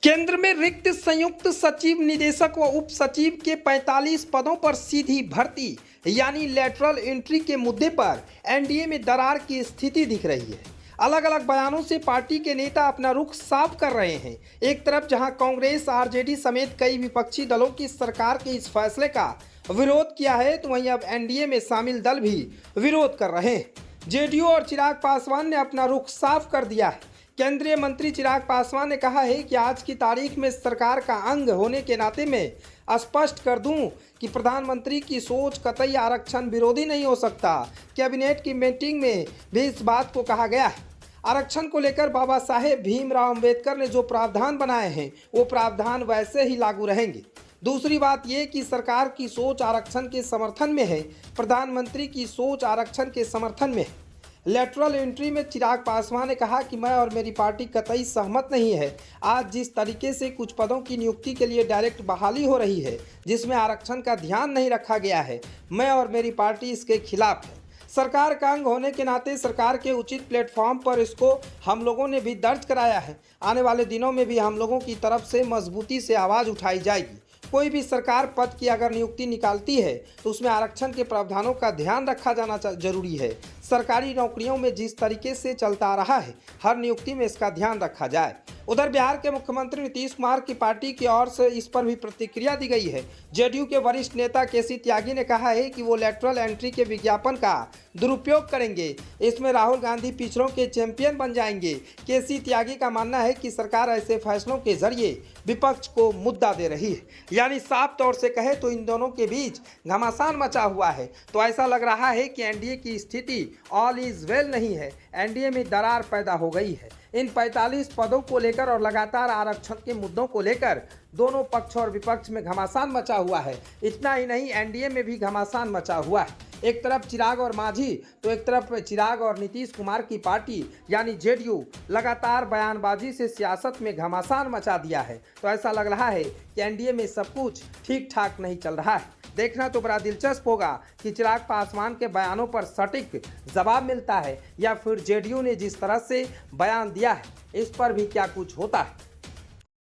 केंद्र में रिक्त संयुक्त सचिव, निदेशक व उप सचिव के 45 पदों पर सीधी भर्ती यानी लेटरल एंट्री के मुद्दे पर एनडीए में दरार की स्थिति दिख रही है। अलग अलग बयानों से पार्टी के नेता अपना रुख साफ कर रहे हैं। एक तरफ जहां कांग्रेस, आरजेडी समेत कई विपक्षी दलों की सरकार के इस फैसले का विरोध किया है, तो वहीं अब एनडीए में शामिल दल भी विरोध कर रहे हैं। जेडीयू और चिराग पासवान ने अपना रुख साफ कर दिया है। केंद्रीय मंत्री चिराग पासवान ने कहा है कि आज की तारीख में सरकार का अंग होने के नाते मैं स्पष्ट कर दूं कि प्रधानमंत्री की सोच कतई आरक्षण विरोधी नहीं हो सकता। कैबिनेट की मीटिंग में भी इस बात को कहा गया है। आरक्षण को लेकर बाबा साहेब भीमराव अंबेडकर ने जो प्रावधान बनाए हैं वो प्रावधान वैसे ही लागू रहेंगे। दूसरी बात यह कि सरकार की सोच आरक्षण के समर्थन में है, प्रधानमंत्री की सोच आरक्षण के समर्थन में है। लेटरल एंट्री में चिराग पासवान ने कहा कि मैं और मेरी पार्टी कतई सहमत नहीं है। आज जिस तरीके से कुछ पदों की नियुक्ति के लिए डायरेक्ट बहाली हो रही है, जिसमें आरक्षण का ध्यान नहीं रखा गया है, मैं और मेरी पार्टी इसके खिलाफ है। सरकार का अंग होने के नाते सरकार के उचित प्लेटफॉर्म पर इसको हम लोगों ने भी दर्ज कराया है। आने वाले दिनों में भी हम लोगों की तरफ से मजबूती से आवाज़ उठाई जाएगी। कोई भी सरकार पद की अगर नियुक्ति निकालती है तो उसमें आरक्षण के प्रावधानों का ध्यान रखा जाना जरूरी है। सरकारी नौकरियों में जिस तरीके से चलता आ रहा है, हर नियुक्ति में इसका ध्यान रखा जाए। उधर बिहार के मुख्यमंत्री नीतीश कुमार की पार्टी की ओर से इस पर भी प्रतिक्रिया दी गई है। जेडीयू के वरिष्ठ नेता केसी त्यागी ने कहा है कि वो लेटरल एंट्री के विज्ञापन का दुरुपयोग करेंगे। इसमें राहुल गांधी पिछड़ों के चैंपियन बन जाएंगे। केसी त्यागी का मानना है कि सरकार ऐसे फैसलों के जरिए विपक्ष को मुद्दा दे रही है। यानी साफ तौर से कहे तो इन दोनों के बीच घमासान मचा हुआ है। तो ऐसा लग रहा है कि एनडीए की स्थिति ऑल इज वेल नहीं है, एनडीए में दरार पैदा हो गई है। इन 45 पदों को लेकर और लगातार आरक्षण के मुद्दों को लेकर दोनों पक्ष और विपक्ष में घमासान मचा हुआ है। इतना ही नहीं, एनडीए में भी घमासान मचा हुआ है। एक तरफ चिराग और मांझी तो एक तरफ चिराग और नीतीश कुमार की पार्टी यानी जेडीयू लगातार बयानबाजी से सियासत में घमासान मचा दिया है। तो ऐसा लग रहा है कि एनडीए में सब कुछ ठीक ठाक नहीं चल रहा है। देखना तो बड़ा दिलचस्प होगा कि चिराग पासवान के बयानों पर सटीक जवाब मिलता है या फिर जेडीयू ने जिस तरह से बयान दिया है इस पर भी क्या कुछ होता है।